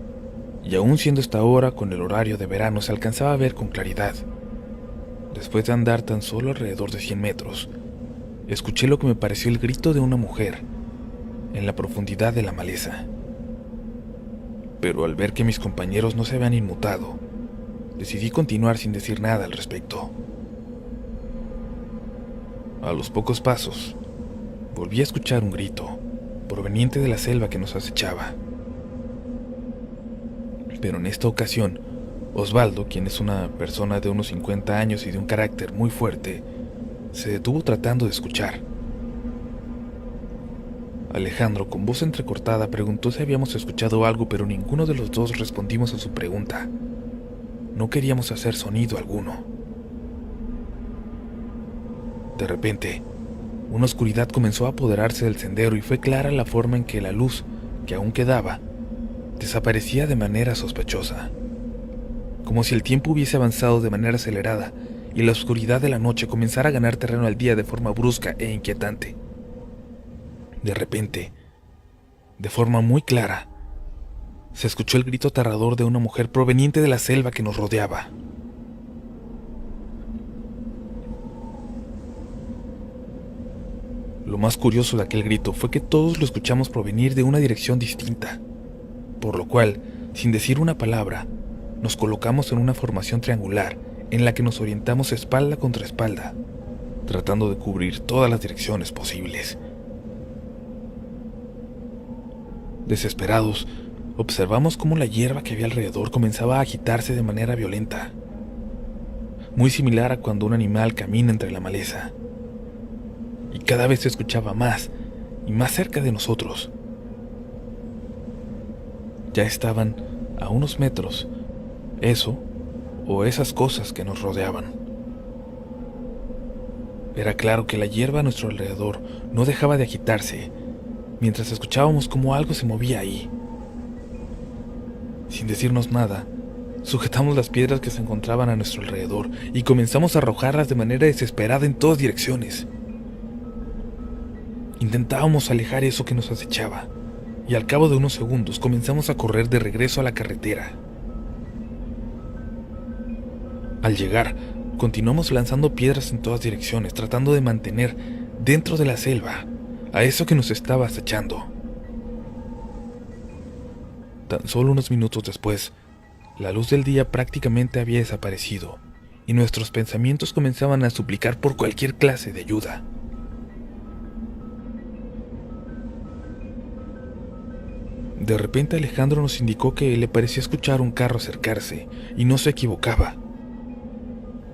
y aún siendo esta hora, con el horario de verano, se alcanzaba a ver con claridad. Después de andar tan solo alrededor de 100 metros, escuché lo que me pareció el grito de una mujer en la profundidad de la maleza. Pero al ver que mis compañeros no se habían inmutado, decidí continuar sin decir nada al respecto. A los pocos pasos, volví a escuchar un grito, proveniente de la selva que nos acechaba. Pero en esta ocasión, Osvaldo, quien es una persona de unos 50 años y de un carácter muy fuerte, se detuvo tratando de escuchar. Alejandro, con voz entrecortada, preguntó si habíamos escuchado algo, pero ninguno de los dos respondimos a su pregunta. No queríamos hacer sonido alguno. De repente, una oscuridad comenzó a apoderarse del sendero y fue clara la forma en que la luz, que aún quedaba, desaparecía de manera sospechosa, como si el tiempo hubiese avanzado de manera acelerada y la oscuridad de la noche comenzara a ganar terreno al día de forma brusca e inquietante. De repente, de forma muy clara, se escuchó el grito aterrador de una mujer proveniente de la selva que nos rodeaba. Lo más curioso de aquel grito fue que todos lo escuchamos provenir de una dirección distinta, por lo cual, sin decir una palabra, nos colocamos en una formación triangular en la que nos orientamos espalda contra espalda, tratando de cubrir todas las direcciones posibles. Desesperados, observamos cómo la hierba que había alrededor comenzaba a agitarse de manera violenta, muy similar a cuando un animal camina entre la maleza. Y cada vez se escuchaba más y más cerca de nosotros. Ya estaban a unos metros, eso o esas cosas que nos rodeaban. Era claro que la hierba a nuestro alrededor no dejaba de agitarse, mientras escuchábamos cómo algo se movía ahí. Sin decirnos nada, sujetamos las piedras que se encontraban a nuestro alrededor y comenzamos a arrojarlas de manera desesperada en todas direcciones. Intentábamos alejar eso que nos acechaba, y al cabo de unos segundos comenzamos a correr de regreso a la carretera. Al llegar, continuamos lanzando piedras en todas direcciones, tratando de mantener dentro de la selva a eso que nos estaba acechando. Tan solo unos minutos después, la luz del día prácticamente había desaparecido, y nuestros pensamientos comenzaban a suplicar por cualquier clase de ayuda. De repente Alejandro nos indicó que le parecía escuchar un carro acercarse, y no se equivocaba.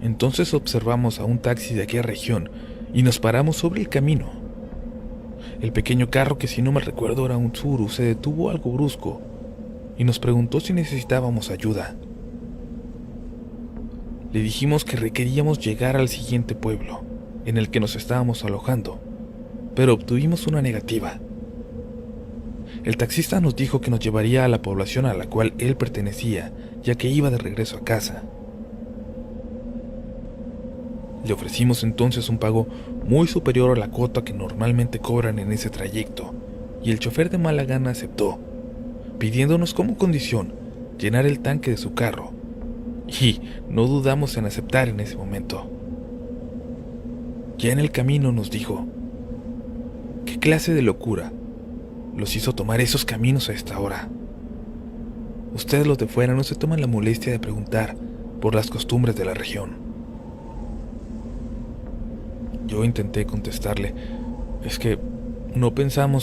Entonces observamos a un taxi de aquella región y nos paramos sobre el camino. El pequeño carro, que si no mal recuerdo era un Tsuru, se detuvo algo brusco y nos preguntó si necesitábamos ayuda. Le dijimos que requeríamos llegar al siguiente pueblo, en el que nos estábamos alojando, pero obtuvimos una negativa. El taxista nos dijo que nos llevaría a la población a la cual él pertenecía, ya que iba de regreso a casa. Le ofrecimos entonces un pago muy superior a la cuota que normalmente cobran en ese trayecto, y el chofer de mala gana aceptó, pidiéndonos como condición llenar el tanque de su carro, y no dudamos en aceptar en ese momento. Ya en el camino nos dijo: ¿qué clase de locura los hizo tomar esos caminos a esta hora? Ustedes, los de fuera, no se toman la molestia de preguntar por las costumbres de la región. Yo intenté contestarle: es que no pensaban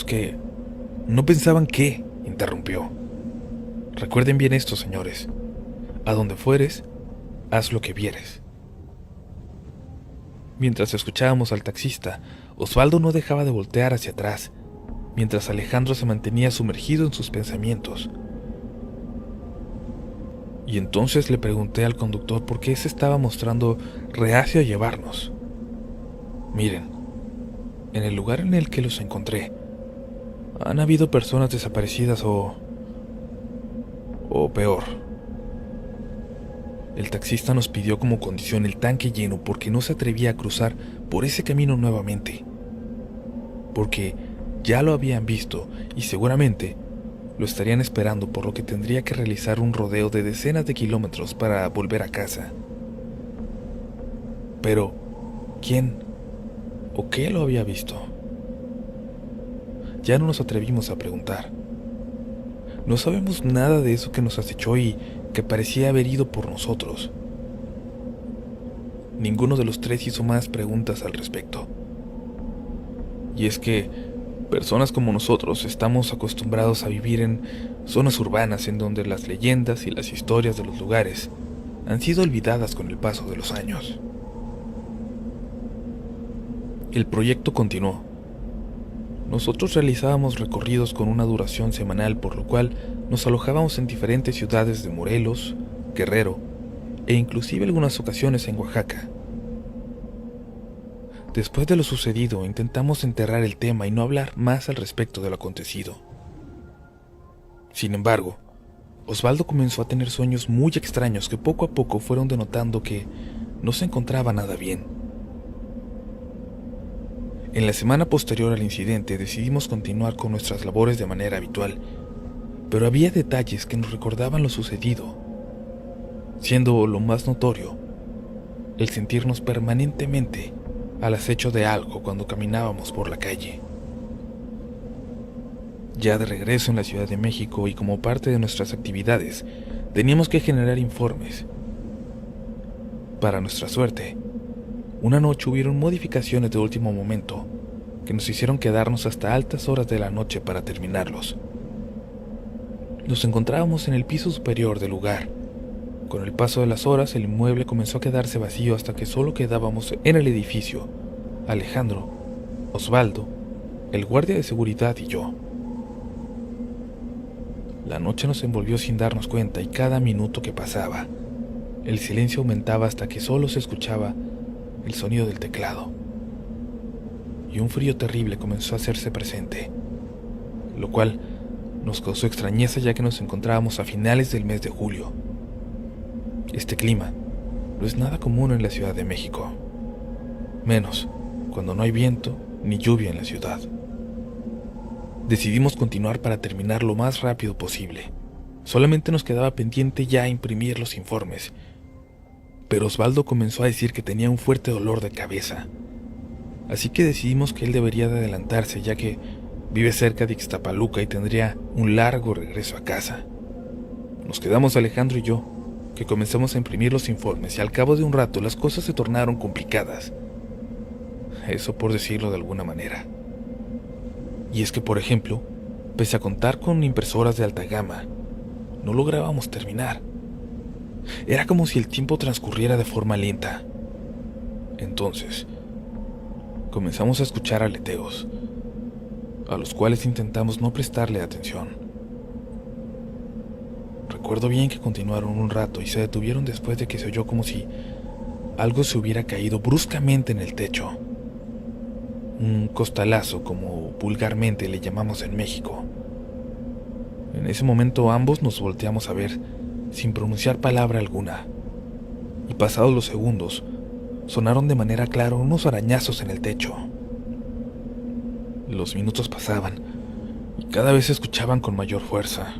que, interrumpió. Recuerden bien esto, señores: a donde fueres, haz lo que vieres. Mientras escuchábamos al taxista, Osvaldo no dejaba de voltear hacia atrás, mientras Alejandro se mantenía sumergido en sus pensamientos. Y entonces le pregunté al conductor por qué se estaba mostrando reacio a llevarnos. Miren, en el lugar en el que los encontré, han habido personas desaparecidas o peor. El taxista nos pidió como condición el tanque lleno porque no se atrevía a cruzar por ese camino nuevamente, porque ya lo habían visto y seguramente lo estarían esperando, por lo que tendría que realizar un rodeo de decenas de kilómetros para volver a casa. Pero, ¿quién o qué lo había visto? Ya no nos atrevimos a preguntar. No sabemos nada de eso que nos acechó y que parecía haber ido por nosotros. Ninguno de los tres hizo más preguntas al respecto. Y es que personas como nosotros estamos acostumbrados a vivir en zonas urbanas en donde las leyendas y las historias de los lugares han sido olvidadas con el paso de los años. El proyecto continuó. Nosotros realizábamos recorridos con una duración semanal, por lo cual nos alojábamos en diferentes ciudades de Morelos, Guerrero e inclusive algunas ocasiones en Oaxaca. Después de lo sucedido, intentamos enterrar el tema y no hablar más al respecto de lo acontecido. Sin embargo, Osvaldo comenzó a tener sueños muy extraños que poco a poco fueron denotando que no se encontraba nada bien. En la semana posterior al incidente decidimos continuar con nuestras labores de manera habitual, pero había detalles que nos recordaban lo sucedido, siendo lo más notorio el sentirnos permanentemente al acecho de algo cuando caminábamos por la calle. Ya de regreso en la Ciudad de México y como parte de nuestras actividades, teníamos que generar informes. Para nuestra suerte, una noche hubieron modificaciones de último momento que nos hicieron quedarnos hasta altas horas de la noche para terminarlos. Nos encontrábamos en el piso superior del lugar. Con el paso de las horas, el inmueble comenzó a quedarse vacío hasta que solo quedábamos en el edificio: Alejandro, Osvaldo, el guardia de seguridad y yo. La noche nos envolvió sin darnos cuenta y cada minuto que pasaba, el silencio aumentaba hasta que solo se escuchaba el sonido del teclado. Y un frío terrible comenzó a hacerse presente, lo cual nos causó extrañeza ya que nos encontrábamos a finales del mes de julio. Este clima no es nada común en la Ciudad de México, menos cuando no hay viento ni lluvia en la ciudad. Decidimos continuar para terminar lo más rápido posible. Solamente nos quedaba pendiente ya imprimir los informes, pero Osvaldo comenzó a decir que tenía un fuerte dolor de cabeza, así que decidimos que él debería de adelantarse ya que vive cerca de Ixtapaluca y tendría un largo regreso a casa. Nos quedamos Alejandro y yo, que comenzamos a imprimir los informes, y al cabo de un rato las cosas se tornaron complicadas. Eso por decirlo de alguna manera. Y es que, por ejemplo, pese a contar con impresoras de alta gama, no lográbamos terminar. Era como si el tiempo transcurriera de forma lenta. Entonces, comenzamos a escuchar aleteos, a los cuales intentamos no prestarle atención. Recuerdo bien que continuaron un rato y se detuvieron después de que se oyó como si algo se hubiera caído bruscamente en el techo. Un costalazo, como vulgarmente le llamamos en México. En ese momento ambos nos volteamos a ver sin pronunciar palabra alguna, y pasados los segundos, sonaron de manera clara unos arañazos en el techo. Los minutos pasaban y cada vez se escuchaban con mayor fuerza.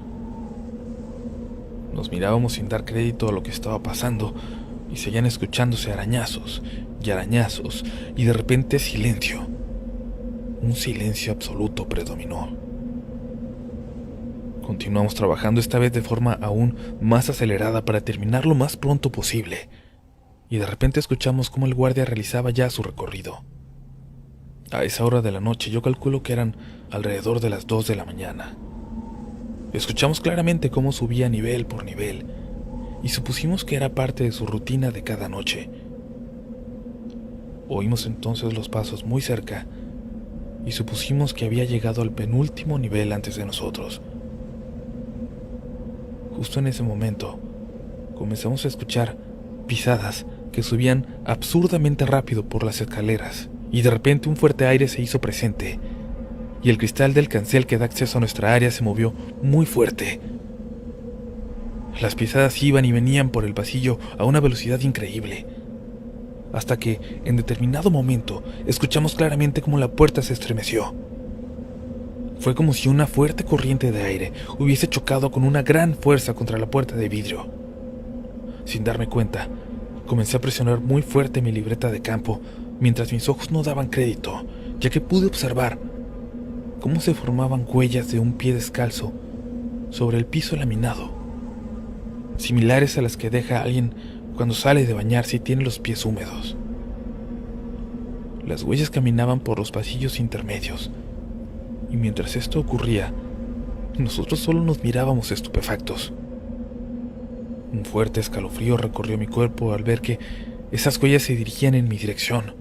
Nos mirábamos sin dar crédito a lo que estaba pasando y seguían escuchándose arañazos y de repente silencio. Un silencio absoluto predominó. Continuamos trabajando esta vez de forma aún más acelerada para terminar lo más pronto posible, y de repente escuchamos cómo el guardia realizaba ya su recorrido. A esa hora de la noche yo calculo que eran alrededor de las 2 de la mañana. Escuchamos claramente cómo subía nivel por nivel, y supusimos que era parte de su rutina de cada noche. Oímos entonces los pasos muy cerca, y supusimos que había llegado al penúltimo nivel antes de nosotros. Justo en ese momento, comenzamos a escuchar pisadas que subían absurdamente rápido por las escaleras, y de repente un fuerte aire se hizo presente, y el cristal del cancel que da acceso a nuestra área se movió muy fuerte. Las pisadas iban y venían por el pasillo a una velocidad increíble, hasta que, en determinado momento, escuchamos claramente cómo la puerta se estremeció. Fue como si una fuerte corriente de aire hubiese chocado con una gran fuerza contra la puerta de vidrio. Sin darme cuenta, comencé a presionar muy fuerte mi libreta de campo, mientras mis ojos no daban crédito, ya que pude observar cómo se formaban huellas de un pie descalzo sobre el piso laminado, similares a las que deja alguien cuando sale de bañarse y tiene los pies húmedos. Las huellas caminaban por los pasillos intermedios, y mientras esto ocurría, nosotros solo nos mirábamos estupefactos. Un fuerte escalofrío recorrió mi cuerpo al ver que esas huellas se dirigían en mi dirección.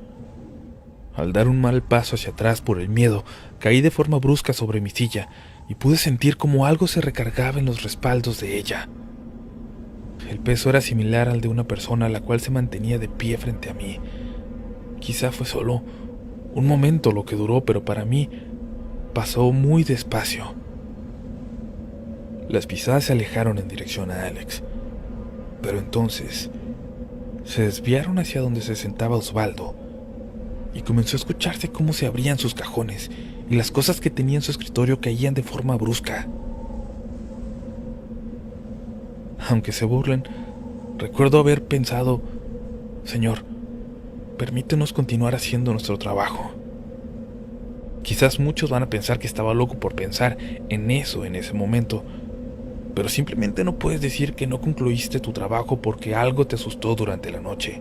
Al dar un mal paso hacia atrás por el miedo, caí de forma brusca sobre mi silla y pude sentir como algo se recargaba en los respaldos de ella. El peso era similar al de una persona la cual se mantenía de pie frente a mí. Quizá fue solo un momento lo que duró, pero para mí pasó muy despacio. Las pisadas se alejaron en dirección a Alex, pero entonces se desviaron hacia donde se sentaba Osvaldo y comenzó a escucharse cómo se abrían sus cajones y las cosas que tenía en su escritorio caían de forma brusca. Aunque se burlen, recuerdo haber pensado: Señor, permítenos continuar haciendo nuestro trabajo. Quizás muchos van a pensar que estaba loco por pensar en eso en ese momento, pero simplemente no puedes decir que no concluiste tu trabajo porque algo te asustó durante la noche.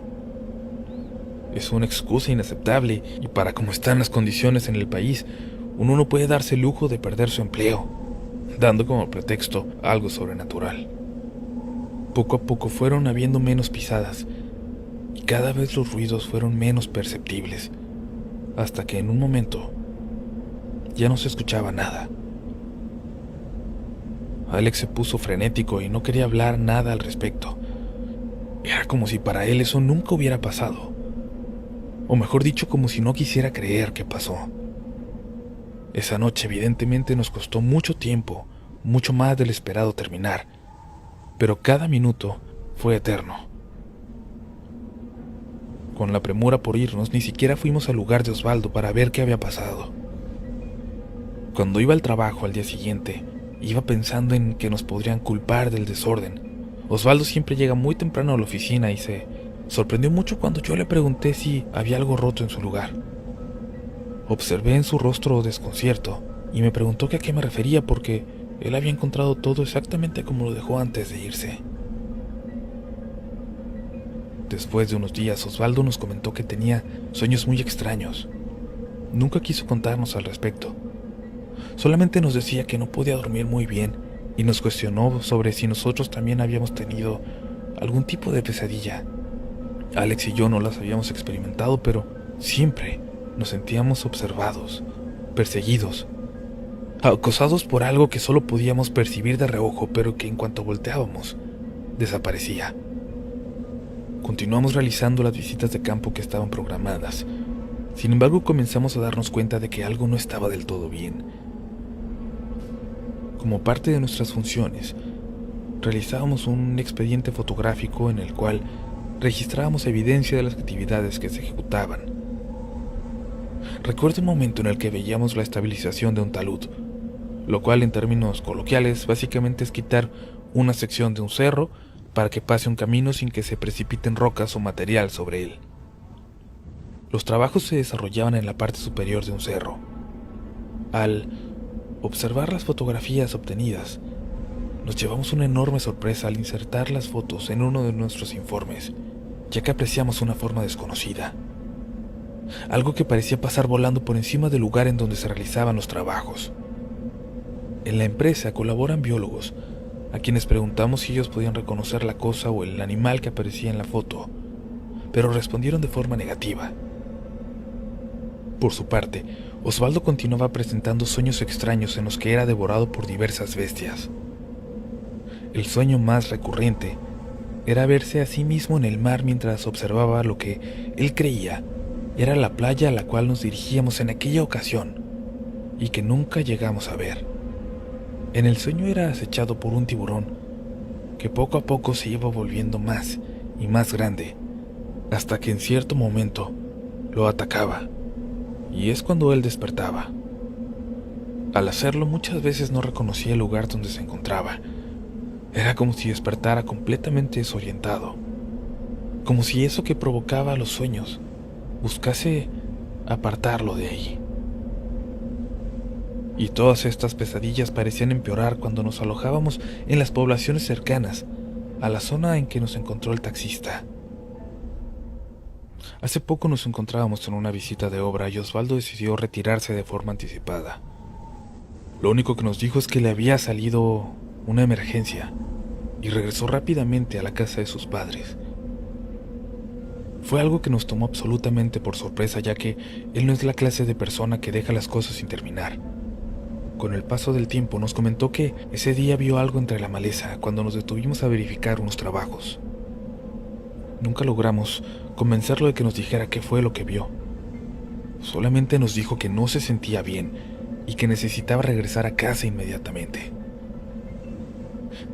Es una excusa inaceptable, y para cómo están las condiciones en el país, uno no puede darse el lujo de perder su empleo, dando como pretexto algo sobrenatural. Poco a poco fueron habiendo menos pisadas, y cada vez los ruidos fueron menos perceptibles, hasta que en un momento ya no se escuchaba nada. Alex se puso frenético y no quería hablar nada al respecto. Era como si para él eso nunca hubiera pasado, o mejor dicho, como si no quisiera creer que pasó. Esa noche evidentemente nos costó mucho tiempo, mucho más del esperado terminar, pero cada minuto fue eterno. Con la premura por irnos, ni siquiera fuimos al lugar de Osvaldo para ver qué había pasado. Cuando iba al trabajo al día siguiente, iba pensando en que nos podrían culpar del desorden. Osvaldo siempre llega muy temprano a la oficina y se sorprendió mucho cuando yo le pregunté si había algo roto en su lugar. Observé en su rostro desconcierto y me preguntó que a qué me refería, porque él había encontrado todo exactamente como lo dejó antes de irse. Después de unos días, Osvaldo nos comentó que tenía sueños muy extraños. Nunca quiso contarnos al respecto. Solamente nos decía que no podía dormir muy bien y nos cuestionó sobre si nosotros también habíamos tenido algún tipo de pesadilla. Alex y yo no las habíamos experimentado, pero siempre nos sentíamos observados, perseguidos, acosados por algo que solo podíamos percibir de reojo, pero que en cuanto volteábamos, desaparecía. Continuamos realizando las visitas de campo que estaban programadas. Sin embargo, comenzamos a darnos cuenta de que algo no estaba del todo bien. Como parte de nuestras funciones, realizábamos un expediente fotográfico en el cual registrábamos evidencia de las actividades que se ejecutaban. Recuerdo un momento en el que veíamos la estabilización de un talud, lo cual en términos coloquiales básicamente es quitar una sección de un cerro para que pase un camino sin que se precipiten rocas o material sobre él. Los trabajos se desarrollaban en la parte superior de un cerro. Al observar las fotografías obtenidas, nos llevamos una enorme sorpresa al insertar las fotos en uno de nuestros informes, ya que apreciamos una forma desconocida. Algo que parecía pasar volando por encima del lugar en donde se realizaban los trabajos. En la empresa colaboran biólogos, a quienes preguntamos si ellos podían reconocer la cosa o el animal que aparecía en la foto, pero respondieron de forma negativa. Por su parte, Osvaldo continuaba presentando sueños extraños en los que era devorado por diversas bestias. El sueño más recurrente era verse a sí mismo en el mar mientras observaba lo que él creía era la playa a la cual nos dirigíamos en aquella ocasión y que nunca llegamos a ver. En el sueño era acechado por un tiburón que poco a poco se iba volviendo más y más grande, hasta que en cierto momento lo atacaba, y es cuando él despertaba. Al hacerlo muchas veces no reconocía el lugar donde se encontraba. Era como si despertara completamente desorientado, como si eso que provocaba los sueños buscase apartarlo de ahí. Y todas estas pesadillas parecían empeorar cuando nos alojábamos en las poblaciones cercanas a la zona en que nos encontró el taxista. Hace poco nos encontrábamos en una visita de obra y Osvaldo decidió retirarse de forma anticipada. Lo único que nos dijo es que le había salido una emergencia y regresó rápidamente a la casa de sus padres. Fue algo que nos tomó absolutamente por sorpresa, ya que él no es la clase de persona que deja las cosas sin terminar. Con el paso del tiempo nos comentó que ese día vio algo entre la maleza cuando nos detuvimos a verificar unos trabajos. Nunca logramos convencerlo de que nos dijera qué fue lo que vio. Solamente nos dijo que no se sentía bien y que necesitaba regresar a casa inmediatamente.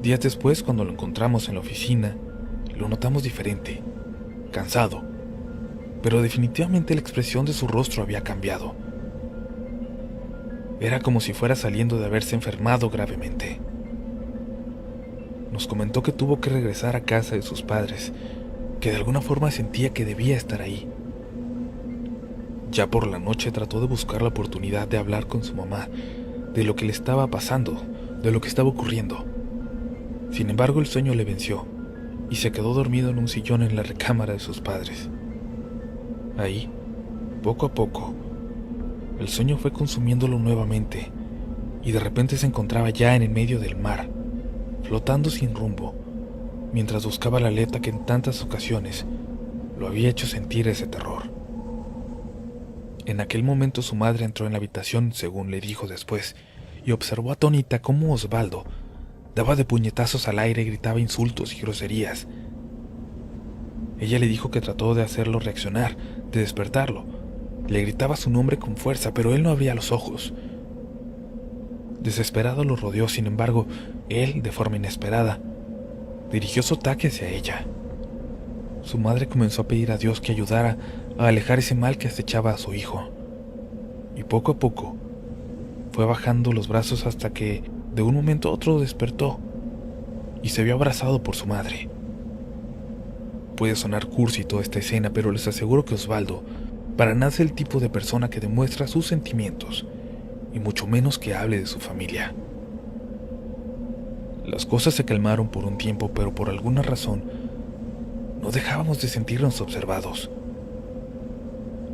Días después, cuando lo encontramos en la oficina, lo notamos diferente, cansado, pero definitivamente la expresión de su rostro había cambiado. Era como si fuera saliendo de haberse enfermado gravemente. Nos comentó que tuvo que regresar a casa de sus padres, que de alguna forma sentía que debía estar ahí. Ya por la noche trató de buscar la oportunidad de hablar con su mamá de lo que le estaba pasando, de lo que estaba ocurriendo. Sin embargo, el sueño le venció y se quedó dormido en un sillón en la recámara de sus padres. Ahí, poco a poco, el sueño fue consumiéndolo nuevamente y de repente se encontraba ya en el medio del mar, flotando sin rumbo, mientras buscaba la aleta que en tantas ocasiones lo había hecho sentir ese terror. En aquel momento su madre entró en la habitación, según le dijo después, y observó atónita cómo Osvaldo daba de puñetazos al aire y gritaba insultos y groserías. Ella le dijo que trató de hacerlo reaccionar, de despertarlo. Le gritaba su nombre con fuerza, pero él no abría los ojos. Desesperado lo rodeó, sin embargo, él, de forma inesperada, dirigió su ataque hacia ella. Su madre comenzó a pedir a Dios que ayudara a alejar ese mal que acechaba a su hijo. Y poco a poco, fue bajando los brazos hasta que, de un momento a otro, despertó y se vio abrazado por su madre. Puede sonar cursi toda esta escena, pero les aseguro que Osvaldo para nada es el tipo de persona que demuestra sus sentimientos, y mucho menos que hable de su familia. Las cosas se calmaron por un tiempo, pero por alguna razón no dejábamos de sentirnos observados.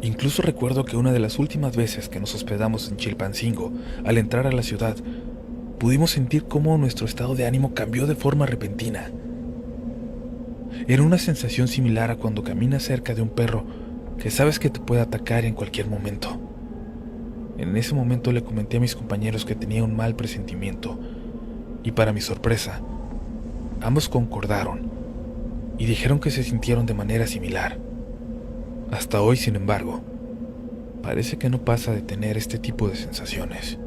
Incluso recuerdo que una de las últimas veces que nos hospedamos en Chilpancingo, al entrar a la ciudad, pudimos sentir cómo nuestro estado de ánimo cambió de forma repentina. Era una sensación similar a cuando caminas cerca de un perro que sabes que te puede atacar en cualquier momento. En ese momento le comenté a mis compañeros que tenía un mal presentimiento, y para mi sorpresa, ambos concordaron y dijeron que se sintieron de manera similar. Hasta hoy, sin embargo, parece que no pasa de tener este tipo de sensaciones.